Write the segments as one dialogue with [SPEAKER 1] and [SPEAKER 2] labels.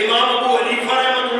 [SPEAKER 1] امام ابو حنیفہ رحمۃ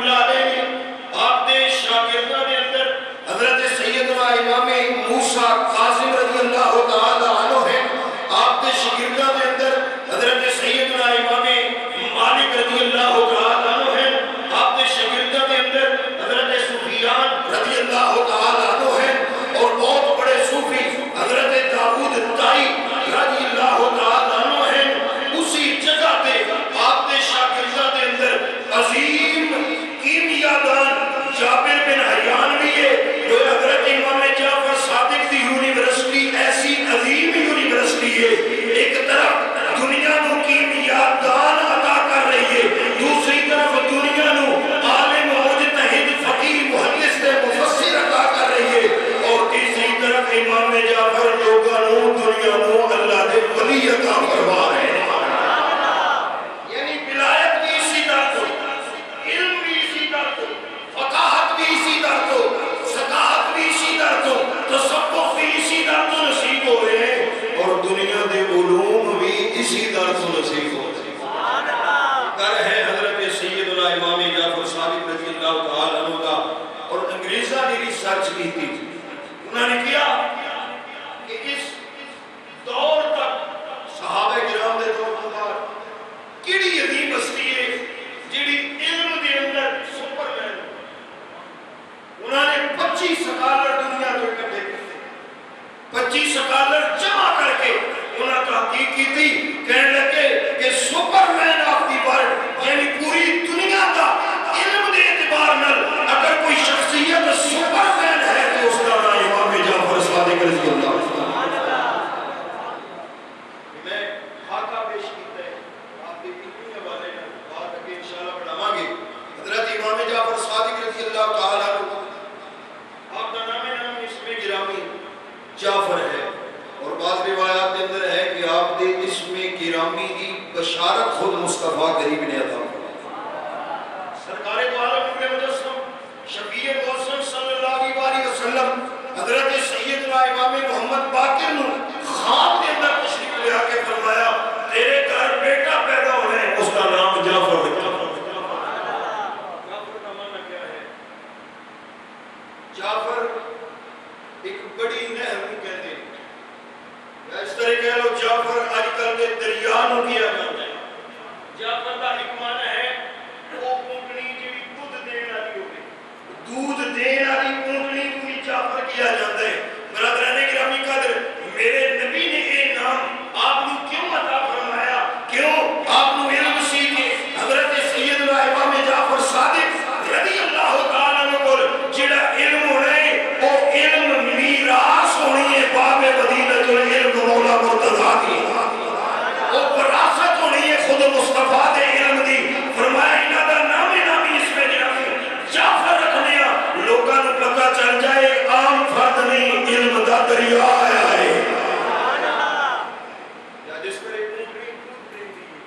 [SPEAKER 1] کی تھی. انہوں نے کیا کہ اس دور تک صحابہ کرام دے دور تو بعد کیڑی عظیم ہستی ہے جیڑی علم دے اندر سپر مین. انہوں نے 25 سکالر دنیا تو اکٹھے کیتے, 25 سکالر جمع کر کے انہوں نے تحقیق کی تھی. کہنے لگے کہ superman of the world یعنی پوری دنیا کا علم دے اعتبار نال اگر کوئی شخصیت سپر مین ہے تو اس کا نام امام جعفر صادق رضی اللہ عنہ. میں خاکہ پیش کیتا ہے آپ کے کتنی حوالے ہیں بات اگے انشاءاللہ پڑھاواں گے. حضرت امام جعفر صادق رضی اللہ تعالیٰ عنہ آپ کا نام اس میں گرامی جعفر ہے, اور بعض روایات کے اندر ہے کہ آپ دے اسم گرامی کی بشارت خود مصطفیٰ کریم نے عطا فرمائی. سرکار دو عالم نور مجسم شفیع معصوم صلی اللہ علیہ وسلم حضرت سیدنا امام محمد باقر نے خواب کے اندر تشریف لے آ کے فرمایا تیرے گھر بیٹا پیدا ہونا ہے, اس کا نام جعفر رکھا. جعفر کا معنی کیا ہے؟ جعفر ایک بڑی نہر کو کہتے ہیں, یا اس طرح کہہ لو جعفر آج کل کے دریا نو کیا جاتا ہے. جعفر کا ایک معنی ہے وہ اونٹنی جی دودھ دین والی ہوگی, دودھ دین والی اونٹنی کو بھی جعفر کیا جاتا ہے. برادران گرامی قدر میرے نبی نے یہ نام آپ کو کیوں عطا فرمایا؟ کیوں آپ کو علم سی کہ حضرت سیدنا امام جعفر صادق رضی اللہ تعالیٰ عنہ کو جڑا علم ہونا ہے وہ علم میراث ہونی ہے باب مدینہ العلم مولا مرتضیٰ کی, وہ وراثت ہونی ہے خود مصطفیٰ دے علم دی. فرمایا انہاں دا نام نامی اس میں جعفر رکھنے لوگاں نوں پتہ چل جائے عام فرد نہیں علم دا دریا آیا ہے. یا جس پر ایک اونٹنی دودھ دیتی ہے,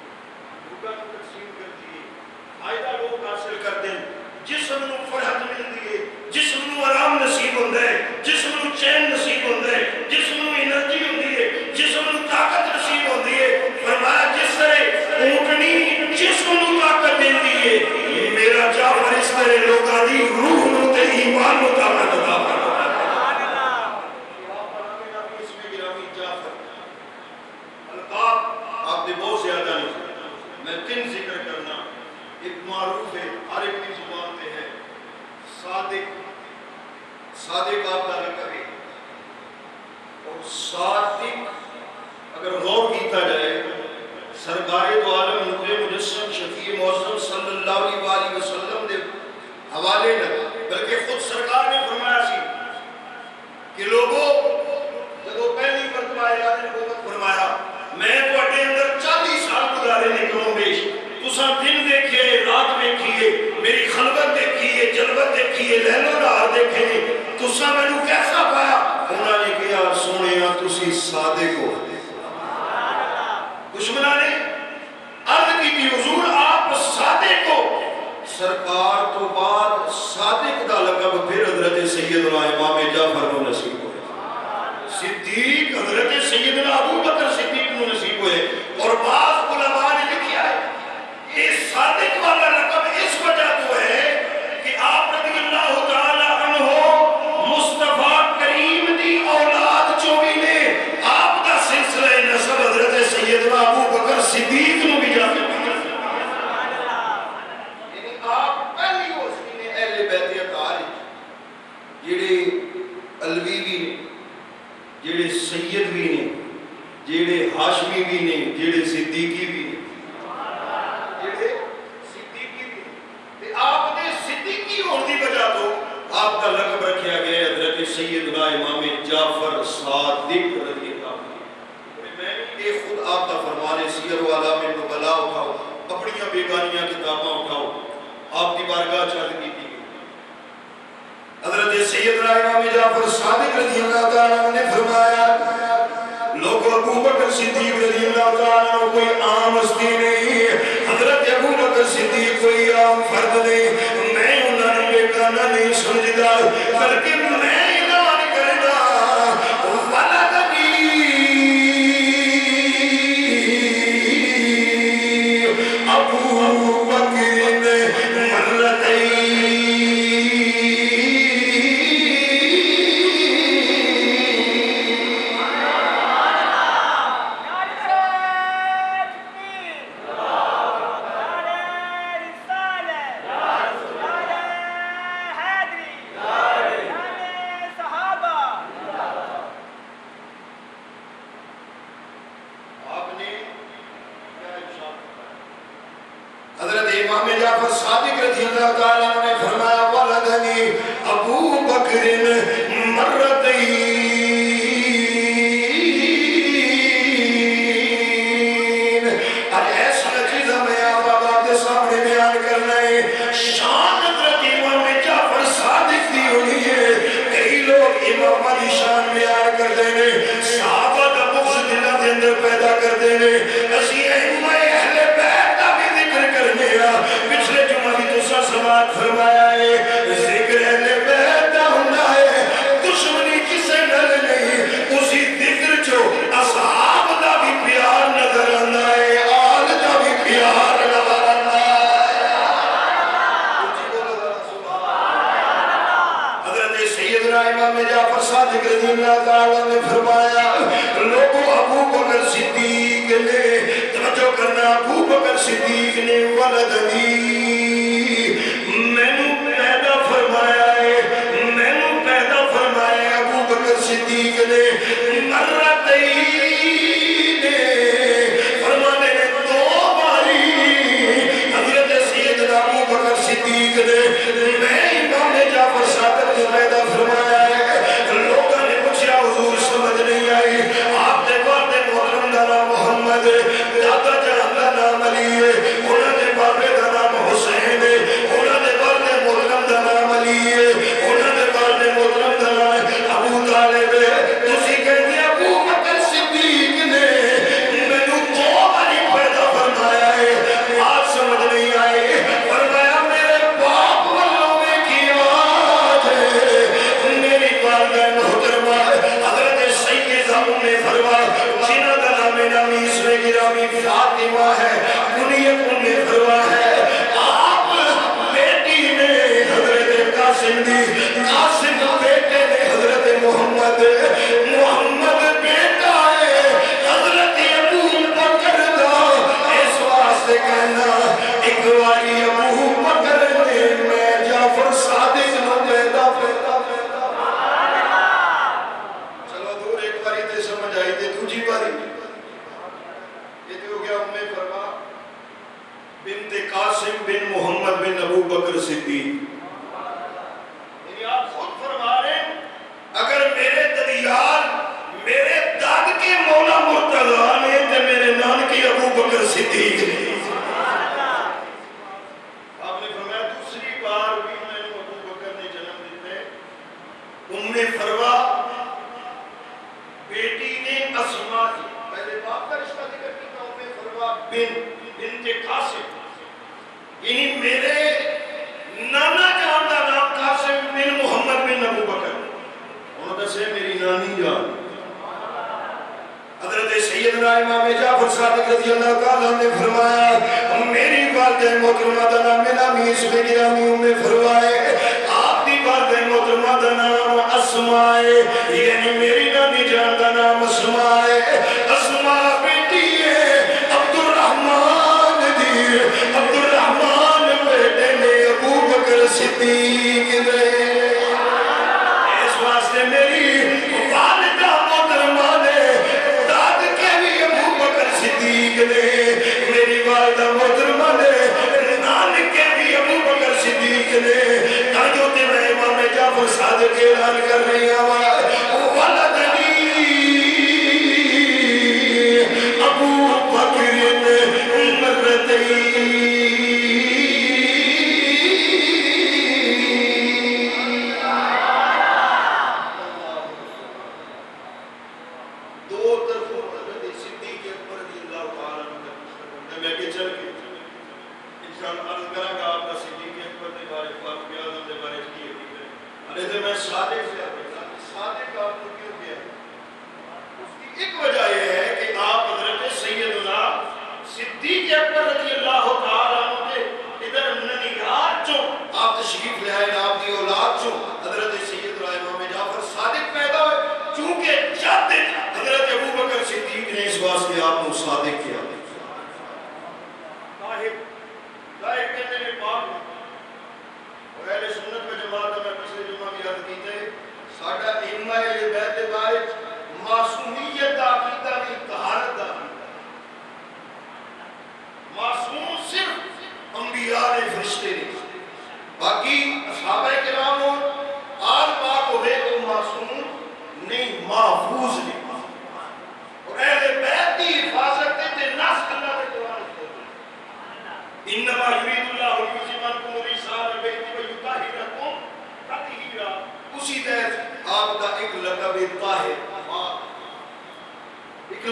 [SPEAKER 1] لوگاں نوں تقسیم کرتی ہے, فائدہ لوگ حاصل کرتے ہیں, جسم نوں فرحت ملتی ہے, جسم نوں آرام نصیب ہوتا ہے, جسم نوں چین نصیب ہوتا ہے, جسم نوں انرجی ہوتی ہے, جسم نوں طاقت نصیب ہوتی ہے. فرمایا جس طرح اونٹنی جسم نوں طاقت دیتی ہے میرا جعفر اس طرح لوگاں دی روح نوں تے ایمان نوں طاقت عطا فرماتا. آپ نے بہت زیادہ نہیں, میں 3 ذکر کرنا. ایک معروف ہے ہر ایک کی زبان پہ ہے, صادق. صادق آپ کا لقب ہے, اور صادق اگر غور کیتا جائے سرکار دو عالم نور مجسم شفیع معصوم صلی اللہ علیہ وسلم دے حوالے نہ بلکہ خود سرکار نے فرمایا سی کہ لوگوں جب پہلی مرتبہ اعلان نبوت فرمایا میں تواڈے اندر 40 سال گزارے نے کم بیش, تساں دن دیکھیے رات دیکھیے, میری خلوت دیکھیے, جلوت دیکھیے, لیل و نہار دیکھیے, تساں مینوں کیسا پایا؟ انہوں نے کہا سونیا تسی صادق ہو. دشمنوں نے عرض کی تھی حضور آپ صادق ہو. سرکار تو بعد صادق دا لقب پھر حضرت سیدنا امام جعفر کو نصیب ہوئے. صدیق حضرت سیدنا ابو بکر صدیق کو نصیب ہوئے. اور بعض علماء نے لکھا ہے یہ صادق والا لقب اس وجہ تو ہے کہ آپ رضی اللہ تعالی عنہ مصطفیٰ کریم دی اولاد جو بھی نے آپ کا سلسلہ نسب حضرت سیدنا ابو بکر صدیق نو بھی جاتے ہیں. یعنی آپ پہلی وصفی نے اہل بیت اطہار جڑے علوی بھی نے, جڑے سید بھی نے, جڑے ہاشمی بھی نے, جڑے صدیقی بھی نے, جڑے صدیقی بھی نے. آپ نے صدیقی ہونے کی وجہ تو آپ کا لقب رکھا گیا حضرت سیدنا امام جعفر صادق رضی اللہ عنہ. میں یہ خود آپ کا فرمانے سیر و علام نبلا اٹھاؤ, اپنی بیگانیاں کتاباں اٹھاؤ, آپ کی بارگاہ چل کی تھی. حضرت سیدنا امام جعفر صادق رضی اللہ تعالیٰ نے فرمایا لوگوں ابو بکر صدیق رضی اللہ تعالیٰ کوئی عام ہستی نہیں, حضرت ابو بکر صدیق کوئی عام فرد نہیں. میں انہوں نے بیگانہ نہیں سمجھدا بلکہ میں اعلان کرنا ابو بکر مرتين امام جعفر صادق رضی اللہ تعالیٰ نے فرمایا ولدنی ابو بکر مرتین. ایسا چیزہ میں آپ کے سامنے بیان کرنا ہے. شان حضرت امام جعفر صادق دی ہوئی ہے. کئی لوگ امام دی شان بیان کر دینے, صحابہ دا بغض دلہ دے اندر پیدا کر دینے. اسی اہمہ اہل بیت دا بھی ذکر کرنے ہیں. پچھلے جمعہ بھی تو سماعت فرمایا ہے ذکر اہل بیت دا ہونا ہے دشمنی کسے نل نہیں. اسی ذکر جو اصحاب دا بھی پیار نظر آنا ہے, آل دا بھی پیار نظر آنا ہے. حضرت سیدنا امام جعفر صادق رضی اللہ تعالیٰ نے فرمایا لوگوں ابو بکر صدیق نے, توجہ کرنا, ابو بکر صدیق نے ولدنی میں نے پیدا فرمایا ہے, میں نے پیدا فرمایا ہے ابو بکر صدیق نے مرتین فرمانے نے دو باری. حضرت سیدنا ابو بکر صدیق نے میں امام جعفر صادق نے پیدا فرمایا ہے. لوگوں نے پوچھا حضور سمجھ نہیں آئی, آپ نے والد محترم دا نام محمد, دادا جان دا نام علی ہے, انہوں نے بابے دا نام حسین ہے, انہوں نے والد محترم دا نام علی ہے, انہوں نے والد محترم دا نام ابو طالب ہے. تسی کہتے ہیں ابو بکر صدیق نے میں نے دو باری پیدا فرمایا ہے, بات سمجھ نہیں آئی. فرمایا میرے باپ والوں میں کیا ہے, میری والدہ محترمہ حضرت سیدہ ام فروا جنہ کا نام نامی اس میں گرامی فاطمہ ہے, کنیت ام فروا ہے. آپ بیٹی نے حضرت قاسم دی, قاسم بیٹے نے حضرت محمد, محمد بیٹا ہے حضرت ابو بکر دا. اس واسطے کہنا ایک واری ابو بکر نے میں جعفر صادق نو پیدا پیدا. چلو دور ایک باری تے سمجھ آئی تے دوجی باری یہ تو ہو گیا ام فروا بنت قاسم بن محمد بن ابو بکر صدیق. یعنی آپ خود فرما رہے ہیں اگر میرے ددیال میرے داد کے مولا مرتضیٰ نے تے میرے نانکی ابو بکر صدیق نے. آپ نے فرمایا دوسری بار بھی میں نے ابو بکر نے جنم دیتے. ام فروا بیٹی نے اسما دی, پہلے باپ کا رشتہ ذکر کیا ام فروا بنت قاسم, یعنی میرے نانا جان دا نام قاسم بن محمد بن ابو بکر, انہوں نے سے میری نانی جان. حضرت سیدنا امام جعفر صادق رضی اللہ تعالیٰ نے فرمایا میری والدہ محترمہ دا نام نامی اس میں گرامی ام فروا ہے, آپ دی والدہ محترمہ دا نام اسما ہے, یعنی میری نانی جان دا نام اسما ہے. اسما بیٹی ہے عبد الرحمن دی, عبد الرحمن بیٹے نے ابو بکر صدیق نے. اس واسطے میری والدہ محترمہ نے داد کے بھی ابو بکر صدیق نے, میری والدہ محترمہ نے نان کے بھی ابو بکر صدیق نے. تاجو تے میں امام جعفر صادق اعلان کر رہی ہوں ولدنی ابو بکر مرتین. دو طرفوں حضرت صدیق اکبر رضی اللہ تعالیٰ عنہ میں کہ چل کے انشاءاللہ عرض کرا گا آپ کا صدیق اکبر دے بارے فاروق اعظم دے بارے کی ہے. ارے تو میں صادق سے صادق آپ کو کیوں کیا؟ اس کی ایک وجہ یہ ہے کہ آپ حضرت سیدنا صدیق اکبر رضی اللہ تعالیٰ عنہ کے ادھر ننیار چوں آپ تشریف لے آئے, آپ کی اولاد چوں حضرت سیدنا امام جعفر صادق پیدا ہوئے, چونکہ جد حضرت ابو بکر صدیق نے اس واسطے آپ کو صادق کیا. ظاہر کہتے ہیں پاک اور اہل سنت و جماعت میں پچھلے جمعہ بھی عرض کی تھے ساڈا ائمہ اہل بیت بارے معصومیت دا عقیدہ بھی طہارت دا. معصوم صرف انبیاء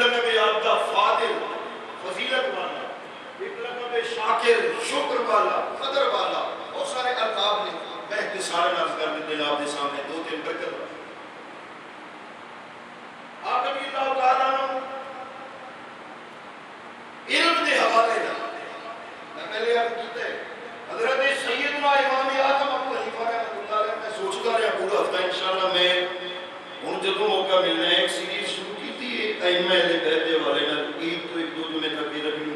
[SPEAKER 1] لقب یافتہ فاضل فضیلت والا، ایک لقب شاکر شکر والا قدر والا، بہت سارے القاب نے، میں اختصار عرض کر دیتے ہیں آپ کے سامنے دو تین برکت والا۔ آپ نبی اللہ تعالیٰ عنہ علم دے حوالے نہ میں پہلے عرض کیتا ہے حضرت سیدنا امام اعظم ابو حنیفہ رحمۃ اللہ علیہ، میں سوچتا رہا پورا ہفتہ انشاءاللہ میں ہوں جدوں موقع ملنا ہے ایک سیریز شروع کی تھی ائمہ اہل بیت دے حوالے نال، عید تو ایک دو جمعے تک بھی رکھنی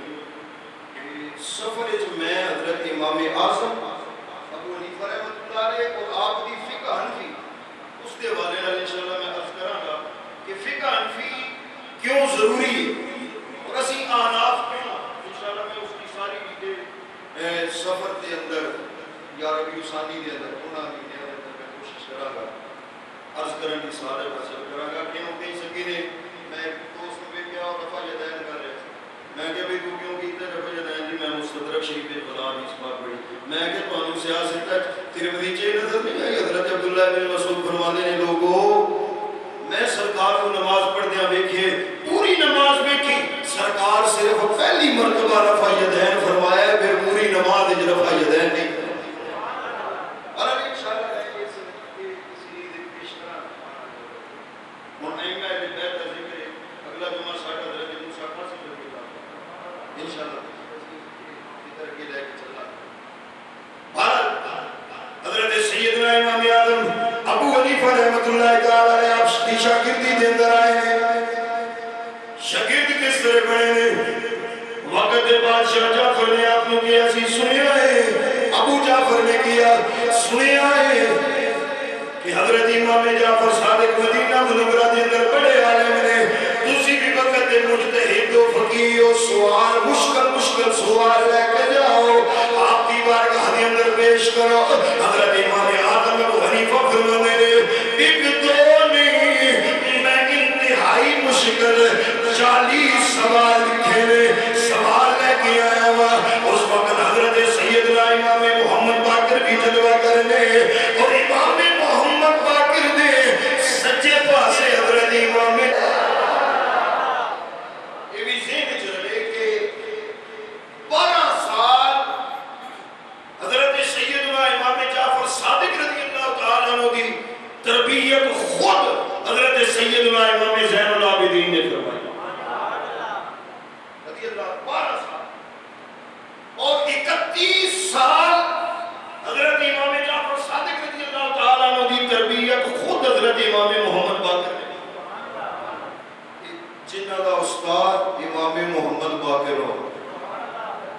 [SPEAKER 1] سفر وچ میں حضرت امام اعظم ابو حنیفہ رحمۃ اللہ علیہ اور آپ دی فقہ حنفی اس دے حوالے نال انشاءاللہ میں عرض کراں گا کہ فقہ حنفی کیوں ضروری ہے اور اسی احناف کیوں، انشاءاللہ میں اس کی ساری چیزیں سفر دے اندر یا ربیع ثانی دے اندر انہاں دے اندر میں کوشش کراں گا عرض کرنے کی سعادت حاصل کراں گا۔ کیوں کہیں سکی نے میں دوست کو بھی کیا اور رفع یدین کر رہے میں کہ بھی تو کیوں کیتے رفع یدین جی میں مستدرک شریف خدا کی اس بات بڑی میں کہ تانوں سیاست ترمذی چ نظر نہیں آئی حضرت عبداللہ بن مسعود فرماتے ہیں لوگوں میں سرکار کو نماز پڑھدیاں ویکھے پوری نماز ویکھی سرکار صرف پہلی مرتبہ رفع یدین فرمایا ہے پھر پوری نماز وچ رفع یدین نہیں اور انشاءاللہ میں اس کی پیش کراں ہن ائمہ اہل بیت کا ذکر اگلا جمعہ ساڈا حضرت موسی قاسم رضی اللہ انشاءاللہ ادھر کے لے کے چلنا حضرت سیدنا امام اعظم ابو حنیفہ رحمۃ اللہ تعالی علیہ آپ کی شاگردی دے اندر آئے ہیں۔ شاگرد کس طرح بنے نے وقت بادشاہ جعفر نے آپ نے کیا سی سنیا ہے ابو جعفر نے کیا سنیا ہے کہ حضرت امام جعفر صادق مدینہ منورہ دے اندر بڑے عالم نے تسی بھی وقت مجتہد و فقیہ و سوال مشکل سوال لے کے جاؤ آپ کی بارگاہ دے اندر پیش کرو۔ حضرت امام اعظم ابو حنیفہ فرماتے ہیں ایک دو نہیں میں انتہائی مشکل 40 سوال لکھے نے سوال لے کے آیا ہوا اس وقت حضرت سیدنا امام محمد باقر بھی جلوہ کرنے اور امام محمد باقر نے سچے پاسے حضرت امام یہ بھی ذہن چلے کہ 12 سال حضرت سیدنا امام جعفر صادق رضی اللہ تعالیٰ عنہ کی تربیت خود حضرت سیدنا امام زین العابدین نے فرمائی رضی اللہ 12 سال اور 31 سال حضرت امام جعفر صادق رضی اللہ تعالیٰ عنہ کی تربیت خود حضرت امام محمد باقر نے جنہ کا استاد امام محمد باقر ہو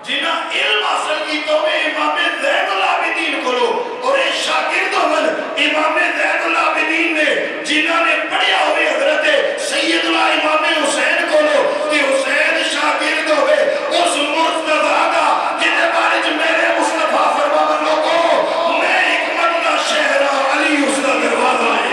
[SPEAKER 1] جنہ علم حاصل کی تو میں امام زین العابدین کرو اور ایک شاگرد ہوئے امام زین العابدین نے جنہ نے پڑھیا ہوئے حضرت سیدنا امام حسین کرو کہ حسین شاگرد ہوئے اس مرتضیٰ کا جنہ بارے جو میرے مصطفیٰ فرمان لوگوں میں حکمت کا شہرہ علی اس کا دروازہ ہے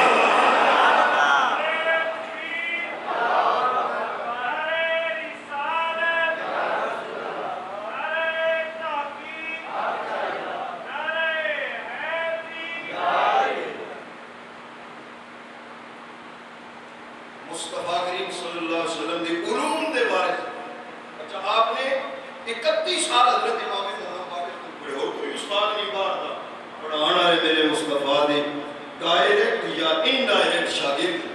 [SPEAKER 1] مصطفیٰ کریم صلی اللہ علیہ وسلم دے علوم دے بارے اچھا آپ نے 31 سال حضرت امام محمد باقر کو پڑھے اور کوئی استاد نہیں باہر تھا پڑھانا ہے میرے مصطفیٰ دے ڈائریکٹ یا انڈائریکٹ شاگرد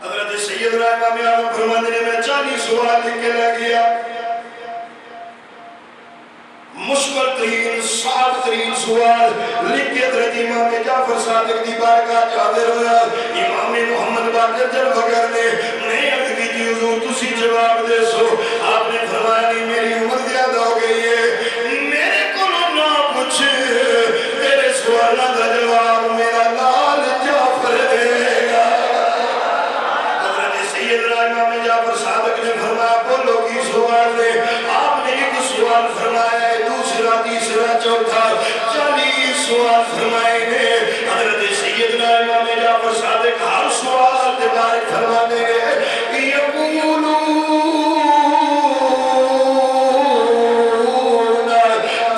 [SPEAKER 1] حضرت سیدنا امام اعظم فرماتے ہیں میں 40 سوال لکھ کے لے گیا مشکل ترین صعب ترین سوال لکھ کے حضرت امام جعفر صادق دی بارگاہ حاضر ہوا امام محمد باقر جلوہ کرنے نہیں عرض کی تھی حضور تسی جواب دے سو آپ نے فرمایا نہیں میری عمر زیادہ ہو گئی ہے میرے کو نہ پوچھ تیرے سوالہ کا جواب میرا لال جعفر دے گا حضرت سیدنا امام جعفر صادق نے فرمایا بولو کی سوال دے آپ نے ایک سوال فرمایا ہے دوسرا تیسرا چوتھا 40 سوال فرمائے نے حضرت سیدنا امام جعفر صادق ہر سوال کے بارے فرمانے یقولون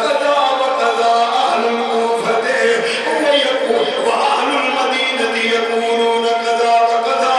[SPEAKER 1] قضا وقضا اہل الکوفہ واہل المدینہ یقولون قضا وقضا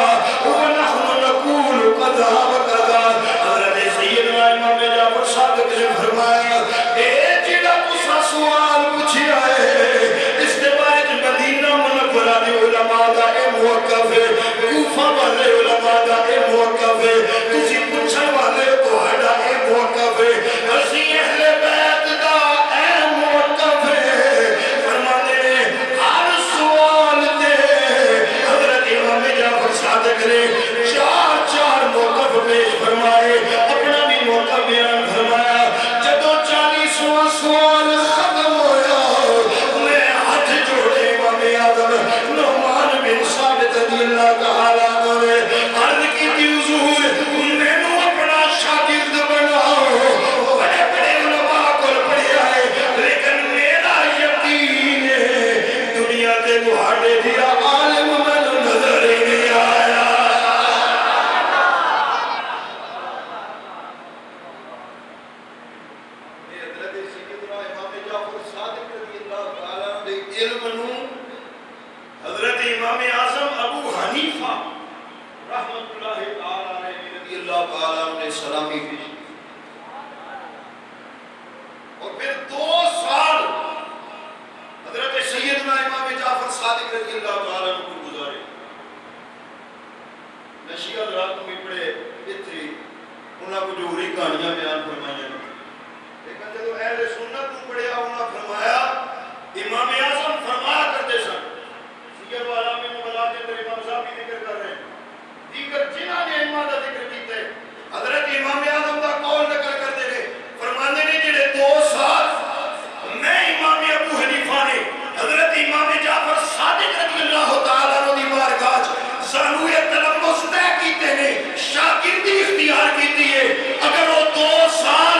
[SPEAKER 1] اللہ تعالیٰ نے سلامی پیش کی اور پھر 2 سال حضرت سیدنا امام جعفر صادق رضی اللہ تعالیٰ عنہ کو گزارے. نشیہ حضرات کو بھی پڑھے اتنے انہاں کو جو ہوئی کہانیاں بیان فرمائیں. لیکن جب اہل سنت کو پڑھیا انہاں فرمایا امام اعظم فرمایا کرتے سن. سیر والا میں نبلا کے اندر امام صاحب بھی ذکر کر رہے ہیں. دیگر جنہاں نے امام کا ذکر کیتا ہے حضرت امام اعظم کا قول نقل کرتے ہیں فرماندے نے جڑے 2 سال میں امام ابو حنیفہ نے حضرت امام جعفر صادق رضی اللہ تعالیٰ عنہ دی بارگاہ سانو یہ تلمس طے کیتے نے شاگردی اختیار کیتی ہے. اگر وہ 2 سال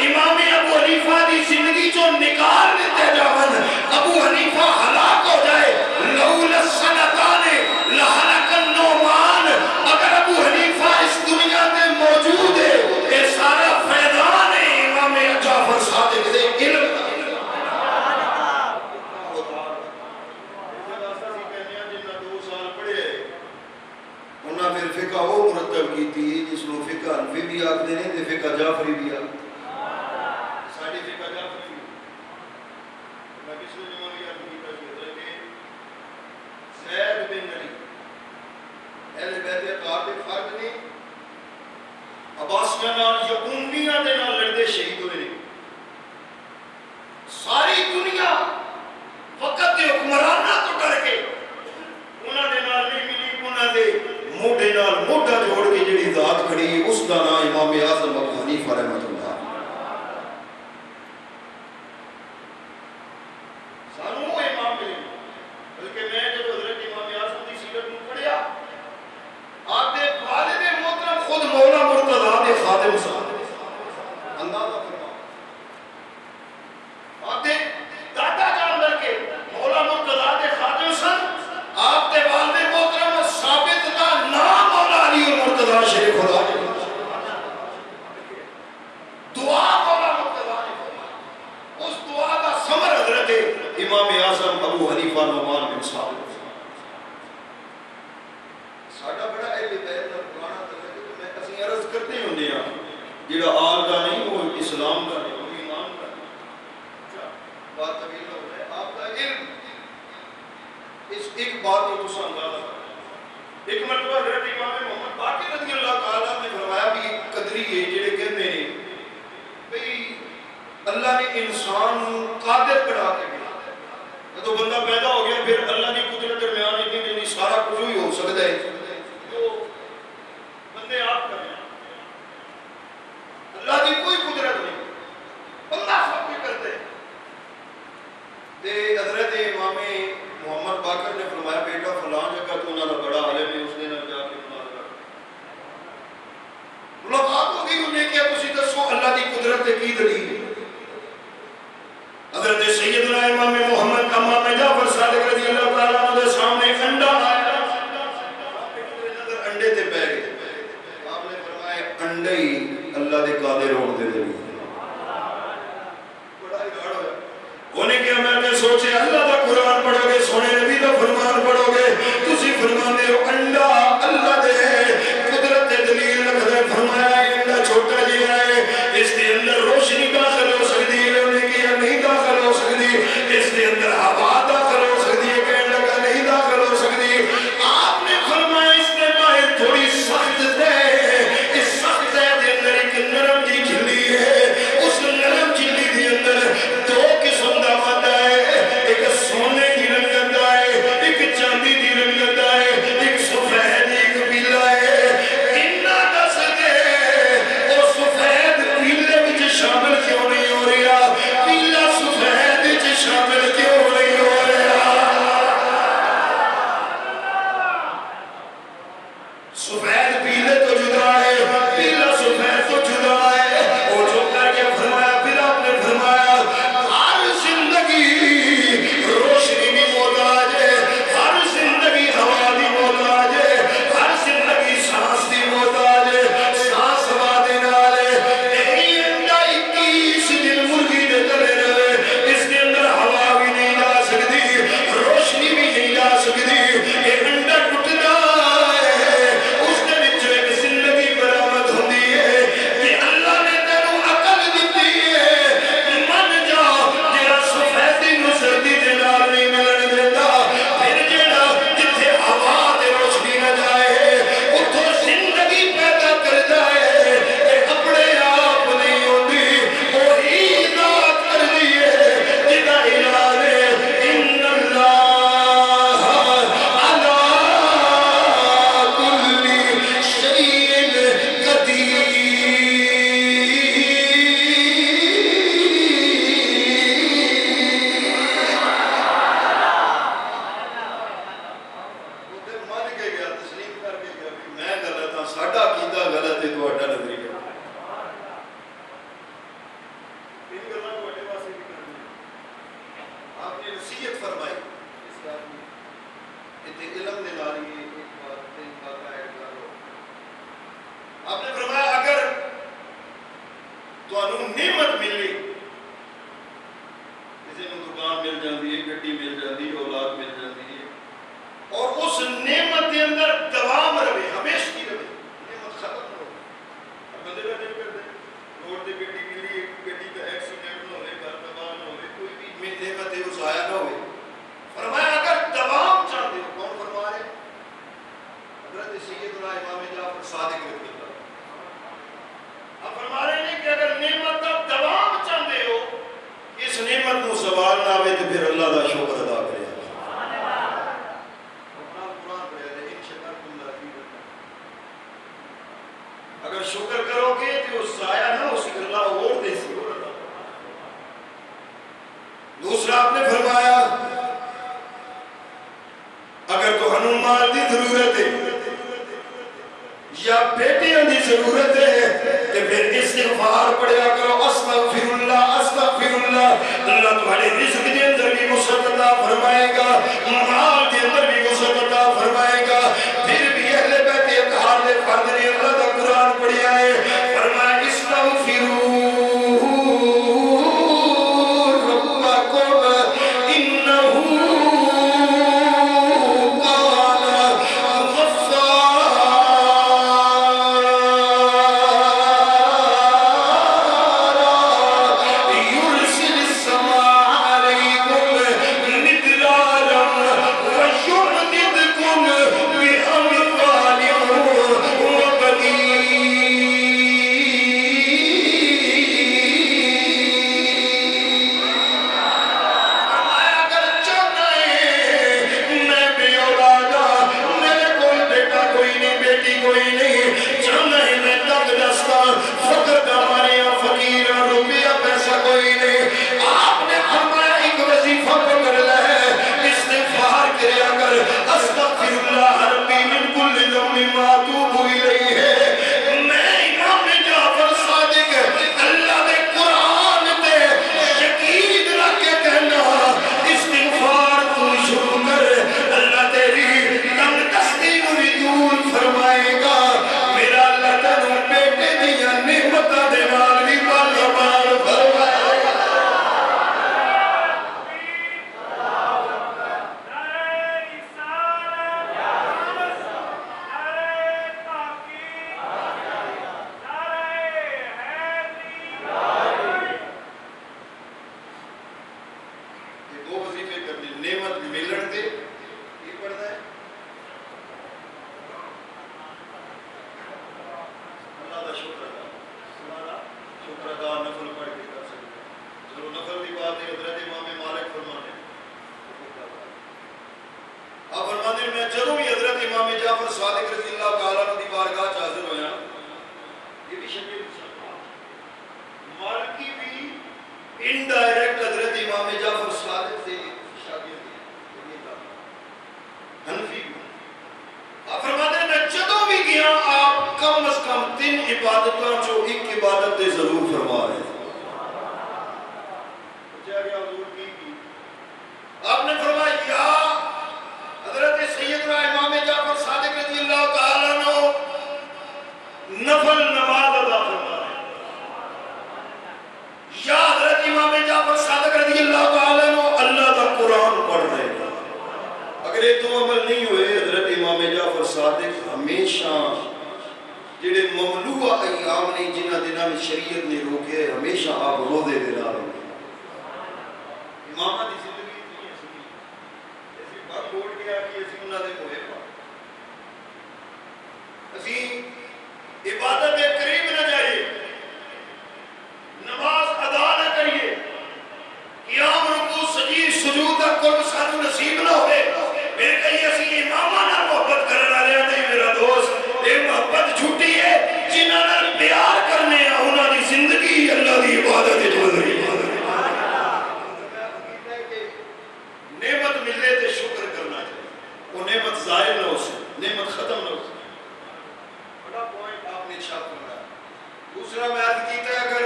[SPEAKER 1] امام ابو حنیفہ دی زندگی جو نکال دیتے جاون ابو حنیفہ ہلاک ہو جائے لولا السنتان لہلک النعمان. اگر ابو حنیفہ اس دنیا میں موجود ہے یہ سارا فیضان ہے امام جعفر صادق دے علم کا. انہاں پھر فقہ وہ مرتب کی تھی جس کو فقہ حنفی بھی آکھدے نے تے فقہ جعفری بھی آکھدے. ساڈی فقہ جعفری میں کس نے امام یاد کیتا سی حضرت زید بن علی اہل بیت اطہار دے فرد نے عباسیاں نال یا امیہ دے نال لڑدے شہید ہوئے نے. ساری دنیا فقط دے حکمراناں تو ڈر کے انہاں دے نال نہیں ملی. انہاں دے موڈے نال موڈا جوڑ کے جڑی ذات کھڑی اس دا نام امام اعظم ابو حنیفہ رحمۃ اللہ. سانو وہ امام ملے بلکہ میں جب حضرت امام اعظم کی سیرت کو پڑھیا آپ دے والد محترم خود مولا مرتضیٰ دے خادم صاحب اندازہ فرماؤ. آپ دے دادا جان در کے مولا مرتضیٰ دے خادم سن. آپ دے والد محترم ثابت دا نام مولا علی مرتضیٰ شریف خدا دعا مولا مرتضیٰ نے فرمایا. اس دعا کا ثمر حضرت امام اعظم ابو حنیفہ نعمان بن ثابت. ساڈا بڑا اہل بیت دا پرانا تعلق ہے. میں اسی عرض کرتے ہوندے ہاں جڑا آل دا نہیں وہ اسلام دا نہیں وہ ایمان دا نہیں. بات طویل ہو ہے آپ کا علم اس ایک بات کو تساں اندازہ کرو. ایک مرتبہ حضرت امام محمد باقر رضی اللہ تعالیٰ نے فرمایا بھی قدری ہے جڑے کہندے نے بھئی اللہ نے انسان قادر بنا کے دیا. جب بندہ پیدا ہو گیا پھر اللہ کی قدرت درمیان اتنی جنی سارا کچھ ہی ہو سکتا ہے جو بندے آپ کر رہے ہیں. اللہ کی کوئی قدرت نہیں بندہ سب کچھ کرتے ہیں. حضرت امام محمد باقر نے فرمایا بیٹا فلاں جگہ تو انہوں نے بڑا عالم ہے اس نے نہ جا کے ملاقات ہو گئی. انہیں کیا تسی دسو اللہ کی قدرت کی دلیل ہے. حضرت سیدنا امام محمد امام جعفر صادق رضی اللہ تعالیٰ عنہ دے سامنے انڈا آیا. انڈے تے پہ گئے. آپ نے فرمایا انڈے ہی اللہ دے قادر ہونے دے دلیل. انہیں کیا میں نے سوچے اللہ دا قرآن پڑھو گے سونے نبی دا فرمان پڑھو گے تسی فرمانے ہو انڈا اللہ دے قدرت دے دلیل رکھتے. فرمایا انڈا چھوٹا جی ہے اس کے اندر روشنی داخل ہو سکتی ہے. انہیں کیا نہیں داخل ہو سکتی. اس کے اندر ہوا داخل ہو سکتی ہے کہنے لگا نہیں داخل ہو سکتی. آپ نے فرمایا اس نے باہر تھوڑی سخت دے اس سخت دے اندر ایک نرم جی جھلی ہے. اس نرم جھلی دے اندر 2 قسم دا مادہ ہے. ایک سونے دی رنگت ہے ایک چاندی دی رنگت ہے ایک سفید ساڈا عقیدہ غلط ہے تہاڈا نظریہ ان گلاں تہاڈے واسطے بھی کرنی آپ نے نصیحت فرمائی اس بات میں اتنے علم دے نال ہی ایک بات تین باتاں ایڈ کرو آپ نے فرمایا اگر تانوں نعمت ملی کسی نوں دکان مل جاندی ہے گڈی مل جاندی ہے اولاد مل جاندی ہے اور اس نعمت کے اندر دوام رہے ہمیشہ کی رہے نعمت ختم نہ ہو بندے کا دل کرتے روڈ تے گڈی ملی گڈی کا ایکسیڈنٹ نہ ہوئے گھر تباہ نہ ہوئے کوئی بھی نعمت ہے وہ ضائع نہ ہوئے فرمایا اگر دوام چاہتے ہو کون فرما رہے حضرت سیدنا امام جعفر صادق رضی اللہ اب فرما رہے ہیں کہ اگر نعمت کا دوام چاہتے ہو اس نعمت کو سوال نہ آئے تو پھر اللہ کا شکر ادا کرے اگر شکر کرو گے تو ضائع نہ ہو سکے اللہ اور دے سکے دوسرا آپ نے فرمایا اگر تو ہنو مال دی ضرورت ہے یا بیٹیاں دی ضرورت ہے تو پھر استغفار پڑھیا کرو استغفر اللہ اللہ تمہارے رزق کے اندر بھی وسعت عطا فرمائے گا مال کے اندر بھی وسعت عطا فرمائے گا پھر بھی اہل بیت اطہار نے فرض نے اللہ کا قرآن پڑھیا ہے فرمایا استغفروا ارشاد فرمایا. دوسرا میں عرض کیتا ہے اگر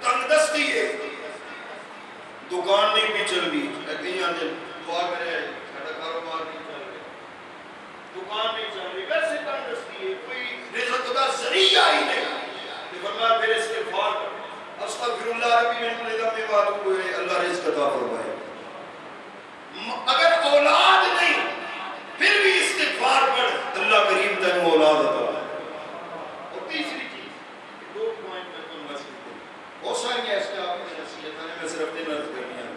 [SPEAKER 1] تنگ دستی ہے دکان نہیں بھی چل رہی کہیں آدھے دعا کرے ساڈا کاروبار نہیں چل رہا دکان نہیں چل رہی ویسے تنگ دستی ہے کوئی رزق کا ذریعہ ہی نہیں تو فرمایا پھر استغفار کر استغفر اللہ ربی من کل ذنب واتوب الیہ اللہ رزق عطا فرمائے. اگر اولاد نہیں پھر بھی استغفار پڑھ اللہ کریم تینوں اولاد عطا. اور تیسری چیز دو پوائنٹ میں تم بس بہت ساری ایسے آپ کی نصیحت میں صرف تین عرض کرنی ہے.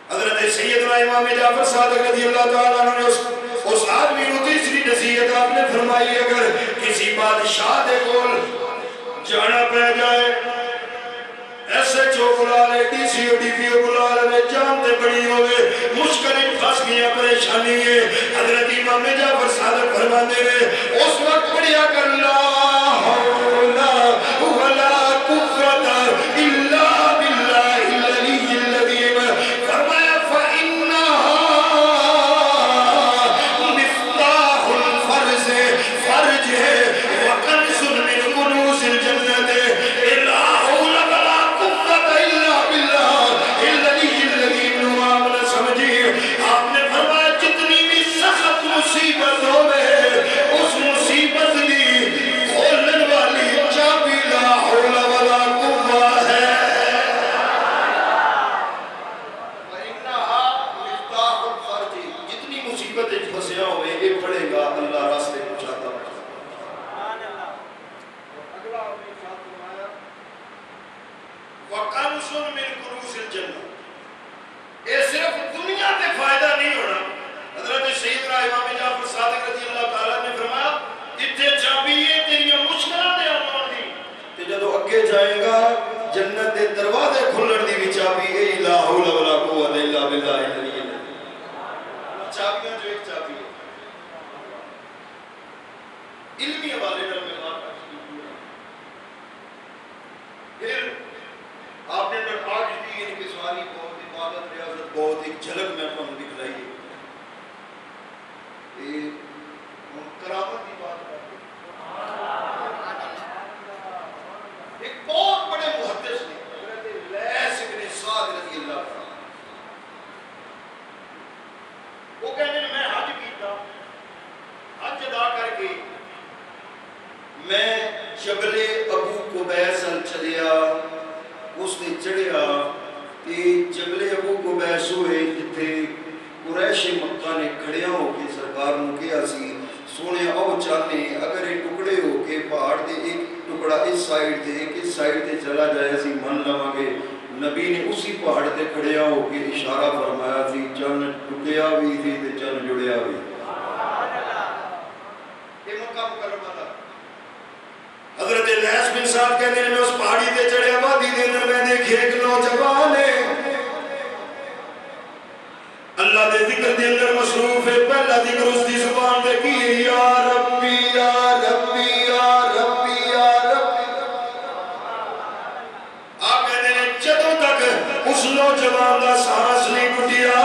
[SPEAKER 1] حضرت سیدنا امام جعفر صادق رضی اللہ تعالیٰ عنہ نے اس آدمی کو تیسری نصیحت آپ نے فرمائی اگر کسی بادشاہ دے کول جانا پہ جائے ایسے چو بلا لے D C O D P او بلا لے جانتے بڑی ہوئے مشکل پھنس گیا پریشانی ہے. حضرت امام جعفر صادق فرماتے ہیں اس وقت پڑھیا کر لا حول ولا قوت الا باللہ العلی العظیم. فرمایا فإنها مفتاح الفرج فرج ہے وکنز من کنوز الجنت لا حول ولا قوت الا باللہ العلی العظیم. نوام نہ سمجھیے آپ نے فرمایا جتنی بھی سخت مصیبت ہوئے اس مصیبت کی کھولن والی چابی لا حول ولا قوت ہے. وَإِنَّهَا مِفْتَاحُ الْفَرْجِ جتنی مصیبتیں پھنسیا ہوئے یہ پڑھے گا اللہ راستے پہنچاتا ہے. اگلا آپ نے ساتھ فرمایا وَقَنْسٌ مِنْ قُرُوسِ الْجَنَّةِ یہ صرف دنیا تے فائدہ نہیں ہونا. حضرت سیدنا امام جعفر صادق رضی اللہ تعالیٰ نے فرمایا اتنے چابی ہے تیریاں مشکلات دے آمان دی تے جدو اگے جائے گا جنت دے دروازے کھلن دی بھی چابی اے لا حول ولا قوت الا باللہ العلی العظیم. چابیاں جو ایک چابی ہے علمی حوالے نال میں بات کرتی ہوں. پھر آپ نے آج بھی ان کی سواری بہت عبادت ریاضت بہت ایک جھلک میں ہم دکھلائی ہے. یہ کرامت کی بات کرتے ایک بہت بڑے محدث نے حضرت لیث بن سعد رضی اللہ عنہ وہ کہنے میں حج کیتا حج ادا کر کے میں جبل ابو قبیس چلیا اس نے چڑھیا کہ جبل ابو قبیس ہوئے جتھے قریش مکہ نے کھڑیا ہو کے سرکار نو کیا سی سونے او چاہتے اگر یہ ٹکڑے ہو کے پہاڑ دے ایک ٹکڑا اس سائیڈ تے ایک اس سائیڈ تے چلا جائے سی من لواں گے. نبی نے اسی پہاڑ تے کھڑیا ہو کے اشارہ فرمایا سی چن ٹکیا بھی تھی تے چن جڑیا بھی. یہ مکہ مکرمہ دا حضرت لیث بن سعد کہتے ہیں میں اس پہاڑی تے چڑھیا وادی دے اندر میں دیکھے ایک نوجوان ہے اللہ دے ذکر دے اندر مصروف ہے. پہلا ذکر اس دی زبان دے کی یا ربی یا ربی یا ربی یا ربی. آپ کہتے ہیں جدوں تک اس نوجوان دا سانس نہیں ٹوٹیا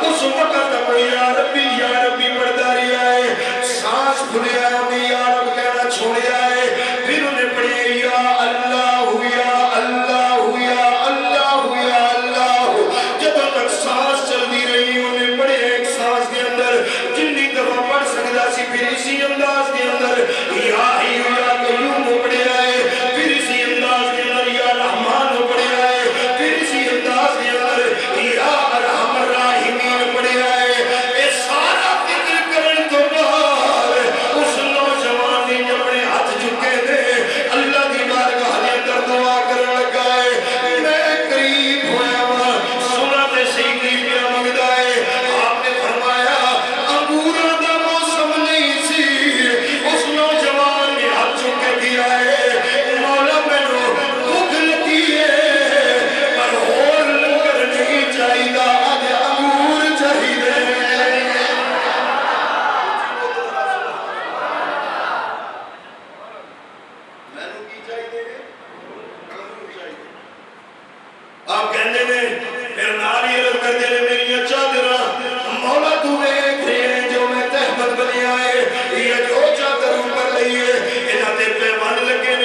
[SPEAKER 1] اس وقت تک یا ربی پڑھتا رہا ہے. سانس کھلیا انہیں یا رب کہنا چھوڑیا ہے. پھر انہیں پڑھی یا اللہ یا اللہ یا اللہ یا اللہ. جدوں تک سانس چلتی رہی انہیں پڑھے ایک سانس کے اندر جنی دفعہ پڑھ سکتا سی پھر اسی انداز کے اندر یا قیوم پڑھے آئے پھر اسی انداز کے اندر یا رحمان پڑھے آئے پھر اسی انداز کے اندر یا ارحم الراحمین پڑھے آئے. اے سارا ذکر کرن تو بعد اس نوجوان نے اپنے ہاتھ جھکے تھے اللہ دی بارگاہ دے اندر دعا کرن لگا ہے میں قریب ہویا ہوں سنا تے صحیح قریب کیا منگدا ہے. آپ نے فرمایا انگوراں دا موسم نہیں سی اس نوجوان نے ہاتھ چک کے دیا ہے مولا مینوں بھوک لگی ہے پر ہور لنگر نہیں چاہیدا اج انگور چاہیدے. مینوں کی چاہیدے انگور چاہیدے. آپ کہندے نے پھر نال ہی عرض کردے نے میری چادراں مولا تو ویکھ رہے جو میں تہمت بنیا ہے یہ جو چادر اوپر لئی ہے انہاں تے پیمان لگے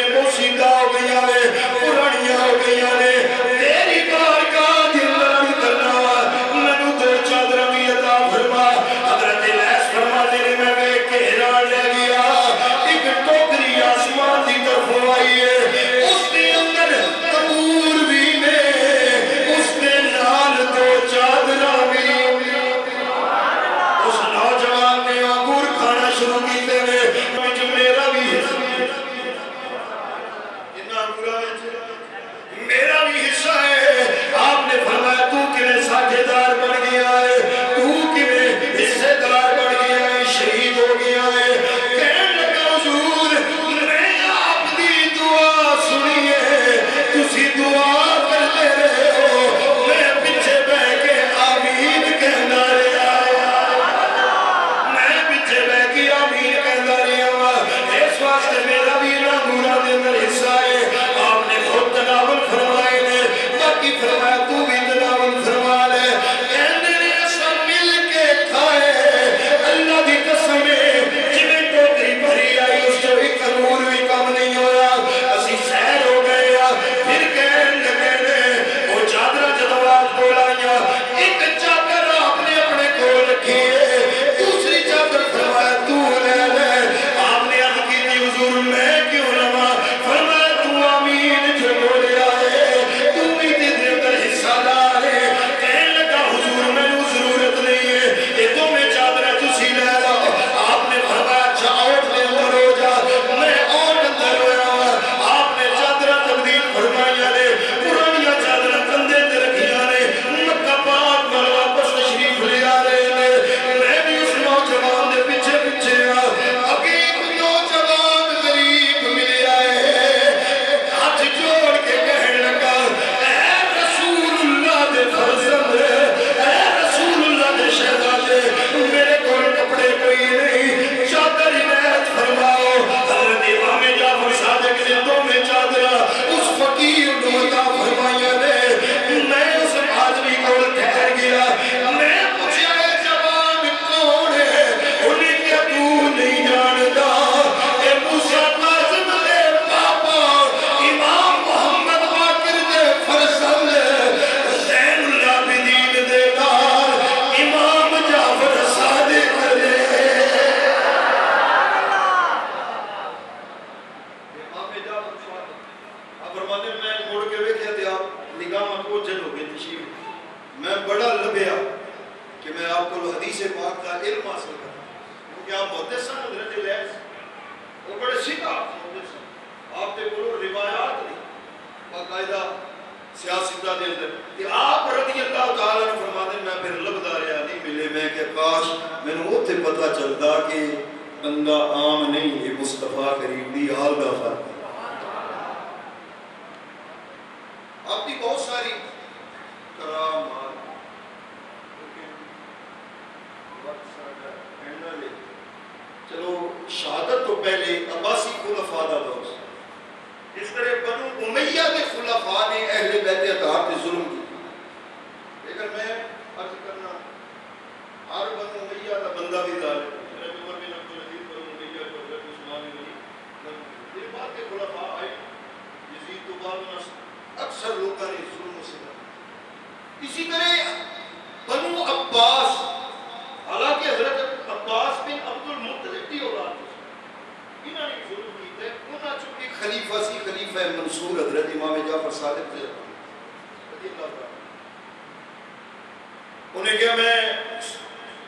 [SPEAKER 1] جعفر صادق آپ فرماتے ہیں میں مڑ کے ویکھیا تے آپ نگاہ متوجہ ہو گئے تشریف میں بڑا لبیا کہ میں آپ کو حدیث پاک کا علم حاصل کروں کیونکہ آپ محدث ہیں حضرت لیث وہ بڑے سیدھا محدث ہیں آپ تے بولو روایات نہیں باقاعدہ سیاستہ دے اندر کہ آپ رضی اللہ تعالیٰ نے فرماتے ہیں میں پھر لبدا رہا نہیں ملے میں کہ کاش میں نے اوتھے پتہ چلتا کہ بندہ عام نہیں یہ مصطفیٰ کریم دی حال دا فرق آپ کی بہت ساری کرامات چلو شہادت تو پہلے عباسی خلفاء دا دور اس طرح بنو امیہ کے خلفاء نے اہل بیت اطہار پہ ظلم کی لیکن میں عرض کرنا ہر بنو امیہ کا بندہ بھی ظالم حضرت عمر بن عبد العزیز بنو امیہ کو حضرت عثمان بن عفان یہ بات کے خلفاء آئے یزید تو بعد اکثر لوگوں نے ظلم سے اسی طرح بنو عباس حالانکہ حضرت عباس بن عبد المطلب کی اولاد انہوں نے ظلم کیتا ہے انہوں چونکہ خلیفہ سی خلیفہ منصور حضرت امام جعفر صادق تھے رضی اللہ عنہ انہیں کہا میں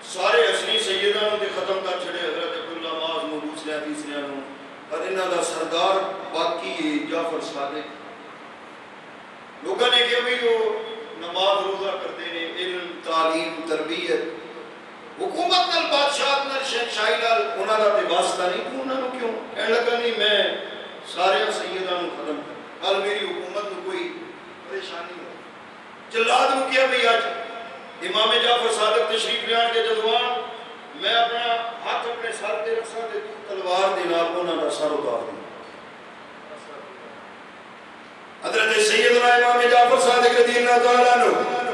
[SPEAKER 1] سارے حسنی سیدانوں کے ختم کر چھڑے حضرت عبداللہ معاذ موجود سے تیسرے نوں اور انہوں دا سردار باقی ہے جعفر صادق لوگوں نے کہا بھی وہ نماز روزہ کرتے ہیں علم تعلیم تربیت حکومت نال بادشاہ نال شہنشاہی نال انہاں دا تے واسطہ نہیں انہاں نوں کیوں کہنے لگا نہیں میں سارے سیداں نوں ختم کر کل میری حکومت نوں کوئی پریشانی ہو جلاد نوں کیا بھئی اج امام جعفر صادق تشریف لیان کے جدوان میں اپنا ہاتھ اپنے سر تے رکھاں تے تلوار دے نال انہاں دا سر اتار دوں حضرت سیدنا امام جعفر صادق رضی اللہ تعالیٰ عنہ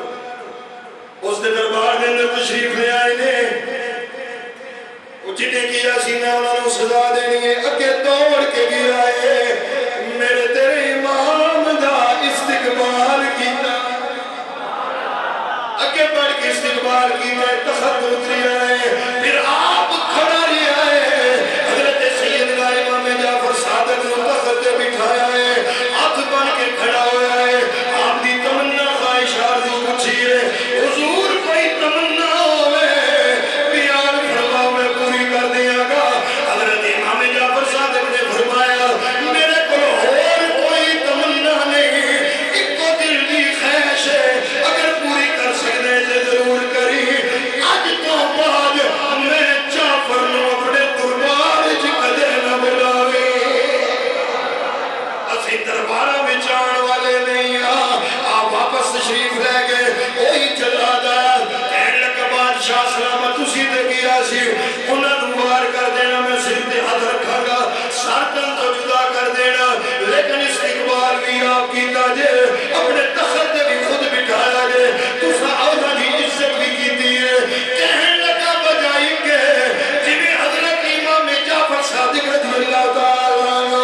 [SPEAKER 1] اس نے دربار میں اندر تشریف لے آئے نے وہ جنہیں کیا سینہ انہوں نے سزا دینی ہے اکے دوڑ کے گیا ہے میرے تیرے امام دا استقبال کیتا اکے بڑھ کے استقبال کیتا ہے تخت اتری آئے پھر آپ کھڑا لیا ہے حضرت سیدنا امام جعفر صادق نے تخت بٹھایا ہے ہاتھ بن کے کھڑا ہوا ہے آپ دی تمنا خواہشات دی پوچھی ہے حضور کوئی تمنا ہوئے بیان فرماؤ میں پوری کر دیا گا حضرت امام جعفر صادق نے فرمایا میرے کو اور کوئی تمنا نہیں ایک کو دل دی خواہش ہے اگر پوری کر سکتے تو ضرور کری آج تو بعد میں جعفر نو اپنے دربار وچ کدے نہ بلاوے اسی درباراں وچ آن والے نہیں آپ واپس تشریف لے گئے وہی جلاد آیا کہنے لگا بادشاہ سلامت اسی تے کیا سی انہاں نوں وار کر دینا میں سر تے ہاتھ رکھاں گا سارتن تو جدا کر دینا لیکن استقبال بھی آپ کیتا جے اپنے تخت تے بھی خود بٹھایا جے تساں اوہاں دی عزت بھی کیتی ہے کہنے لگا بجائی کے جنہیں حضرت امام جعفر صادق رضی اللہ تعالیٰ عنہ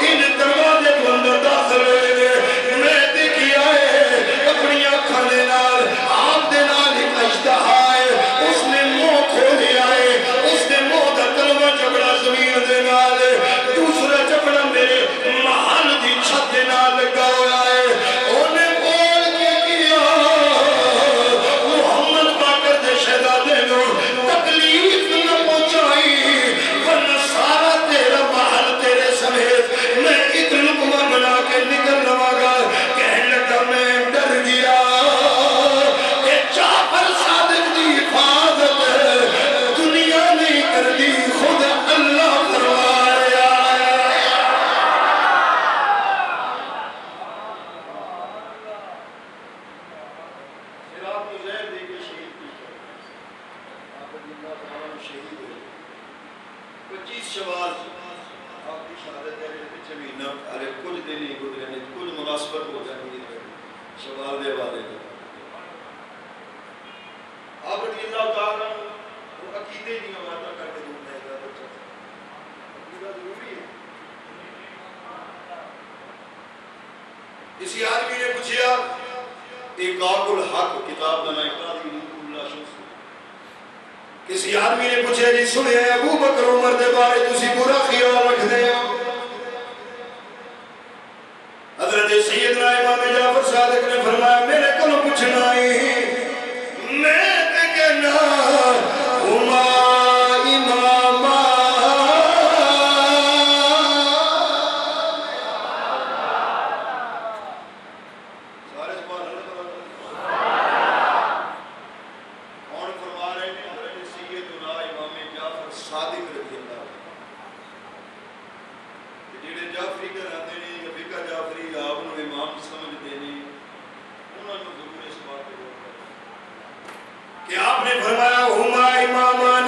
[SPEAKER 1] ان دروازے کو اندر داخل ہوئے میں دیکھیا ہے اپنی آنکھاں دے نال آپ دے نال ایک اشتہا ہے اس نے منہ کھولیا ہے اس نے منہ دا کلمہ چپڑا زمین دے نال دوسرا چپڑا میرے محل دی چھت دے نال لگا ہوا ہے انہیں بول کے کیا محمد باقر دے شہزادے نو تکلیف نہ پہنچائی ورنہ سارا تیرا محل تیرے سمیت میں ایک لقمہ بنا کے نکل لواں گا کہنے لگا میں ڈر گیا کہ جعفر صادق دی حفاظت دنیا نہیں کر دی خود اللہ فرمایا پھر آپ کو زہر دے کے شہید کی آپ اللہ تعالیٰ شہید ہوئے 25 شوال آپ کی شہادت ہے پیچھے مہینہ ارے کچھ دن ہی گزرے ہیں کچھ مناسبت ہو جائے گی شوال دے والے آپ رضی اللہ تعالیٰ وہ عقیدے نہیں ہمارا کر کے دوں گا بچہ عقیدہ ضروری ہے کسی آدمی نے پوچھا ایقاق الحق کتاب کا میں قاضی اللہ شخص کسی آدمی نے پوچھا جی سنے ابو بکر عمر دے بارے تسی برا خیال رکھ دے حضرت سیدنا امام جعفر صادق نے فرمایا میرے کو پوچھنا ہی میں تے کہنا ہما اماما سارے سبحان اللہ کون فرما رہے ہیں حضرت سیدنا امام جعفر صادق رضی اللہ جڑے جعفری کہلاتے ہیں یا فقہ جعفری آپ نو امام سمجھتے ہیں انہوں نے ضرور اس بات پہ غور کرنا کہ آپ نے فرمایا ہما امامان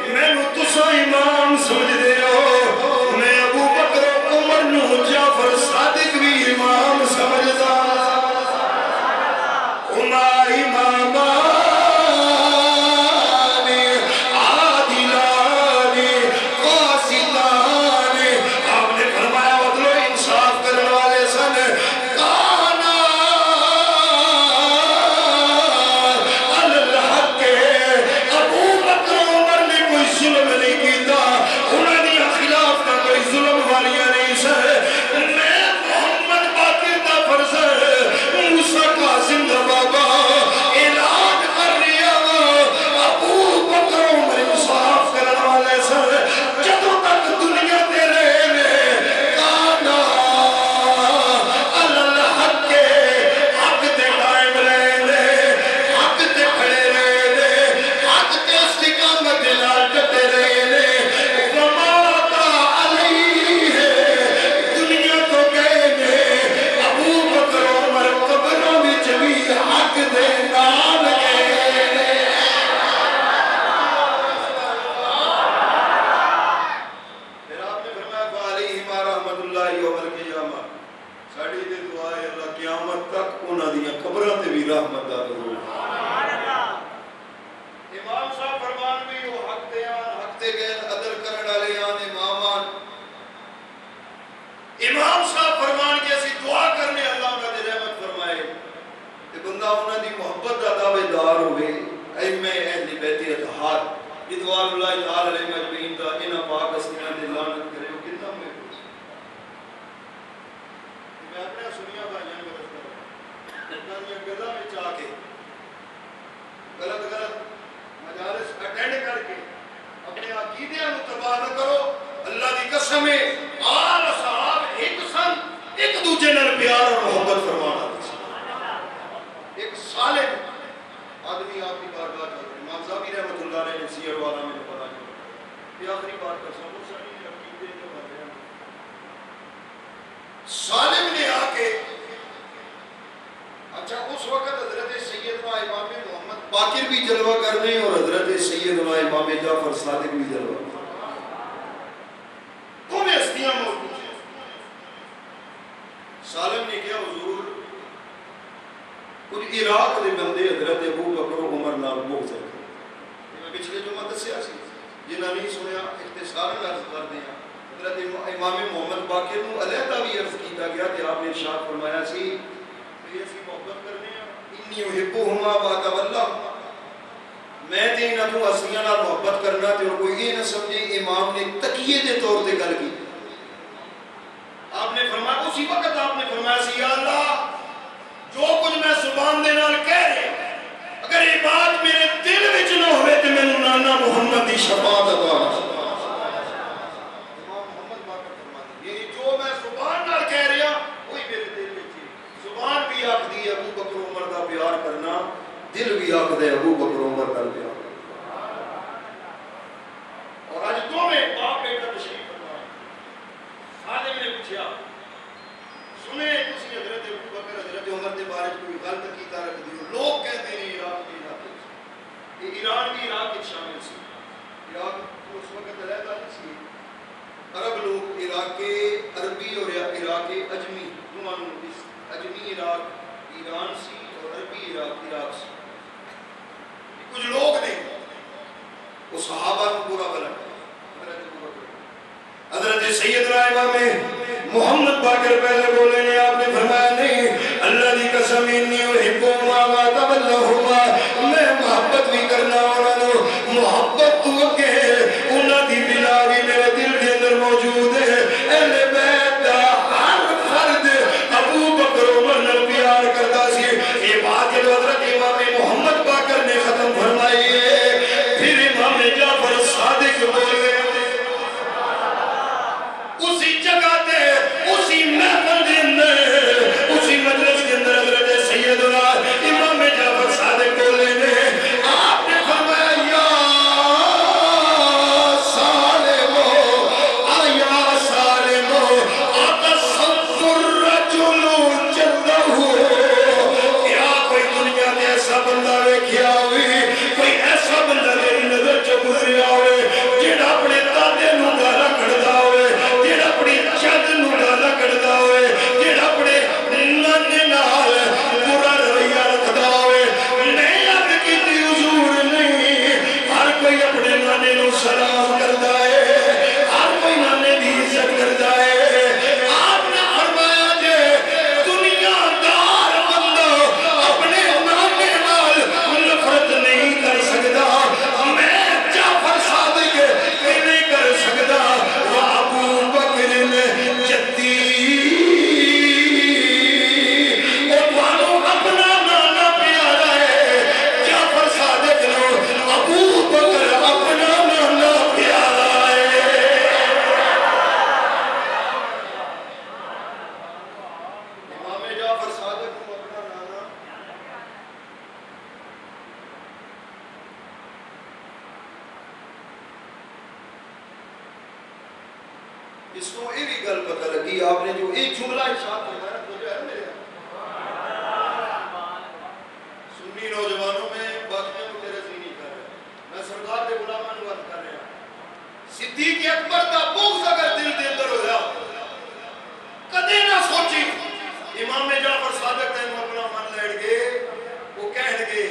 [SPEAKER 1] مینوں تساں امام سمجھدے ہو میں ابو بکر عمر نو جعفر صادق بھی امام سمجھدا ہما امامان موجود ہے اہل بیت دا ہر فرد اس کو یہ بھی گل پتہ لگی آپ نے جو ایک جملہ ارشاد فرمایا تو جو ہے میرے سنی نوجوانوں میں باقیوں کو تیرے سی نہیں کر رہا میں سرکار کے غلاموں نے بات کر رہا صدیق اکبر کا بغض اگر دل دے اندر ہوا کدے نہ سوچی امام جعفر صادق نے اپنا من لیڑ کے وہ کہن گے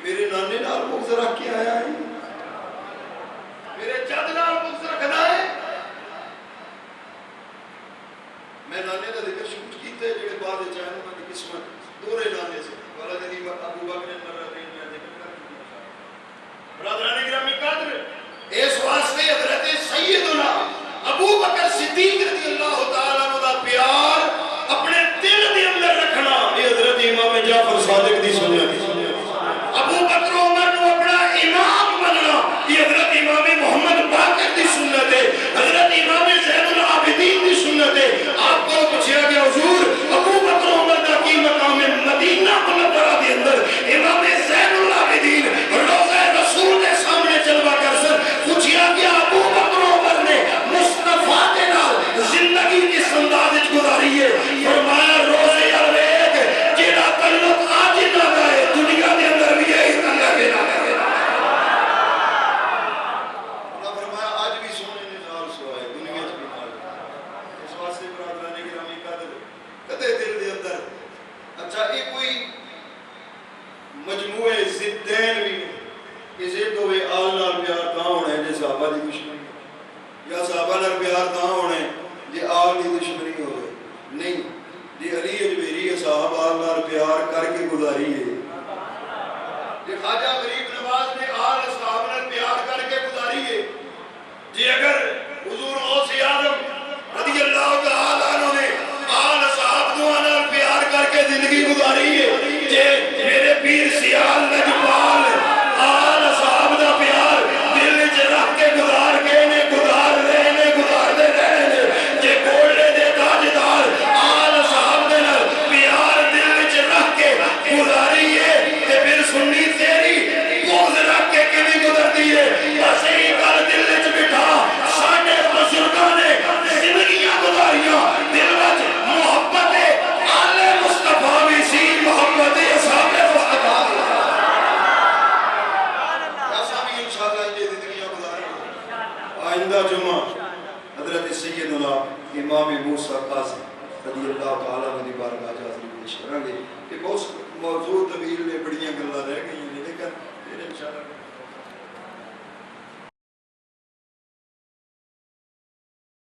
[SPEAKER 1] میرے نانے نال بغض رکھ کے آیا ہے میرے جد نال بغض رکھنا ہے میں نانے کا ذکر شروع کیتے ہیں جڑے بعد چاہنے میں قسمت دورے نانے سے والا دنی ابو بکر مرتين میں ذکر کر چکا برادران گرامی قدر اس واسطے حضرت سیدنا ابو بکر صدیق رضی اللہ تعالیٰ عنہ دا پیار اپنے دل دے اندر رکھنا یہ حضرت امام جعفر صادق دی سنت ابو بکر عمر نو اپنا امام بننا یہ حضرت امام محمد باقر دی سنت ہے حضرت امام زین العابدین دی سنت ہے آپ کو پوچھا گیا حضور ابو بکر عمر دا کی مقام مدینہ منورہ دے اندر امام زین العابدین روضہ رسول کے سامنے چلوا کر سر پوچھا گیا ابو بکر عمر نے مصطفیٰ کے نال زندگی کس انداز وچ گزاری ہے فرمایا روزے الویک جیڑا تعلق آج نہ گئے دنیا کے اندر بھی یہی تعلق ہے اللہ فرمایا آج بھی سونے نے نال سوائے دنیا وچ بھی نال اس واسطے برادران گرامی قدر کدے دل دے اندر اچھا یہ کوئی مجموعے ضدین بھی نہیں کہ ضد ہوئے آل نال پیار نہ ہونے جے صحابہ دی دشمنی یا صحابہ نال پیار نہ ہونے جے آل دی دشمنی ہوئے نہیں جے علی اجمیری صاحب آل نال پیار کر کے گزاری ہے جے خواجہ غریب نواز نے آل صحابہ نال پیار کر کے گزاری ہے جے اگر حضور غوث اعظم رضی اللہ تعالیٰ عنہ نے آل صحاب دعا نال پیار کر کے زندگی گزاری ہے جے میرے پیر سیال نجوال آل صحاب دا پیار دل وچ رکھ کے گزار کے نے گزار رہے نے گزارتے رہے نے جے گولڈے دے تاجدار آل صحاب دے نال پیار دل وچ رکھ کے گزاری ہے تے پھر سنی تیری بغض رکھ کے کیویں گزرتی ہے بس یہی گل دل وچ بٹھا ساڈے بزرگاں نے زندگیاں گزاریاں دل وچ محبت آل مصطفیٰ بھی سی محبت اصحاب مصطفیٰ آئندہ جمعہ حضرت سیدنا امام موسیٰ قاسم رضی اللہ تعالیٰ عنہ بارگاہ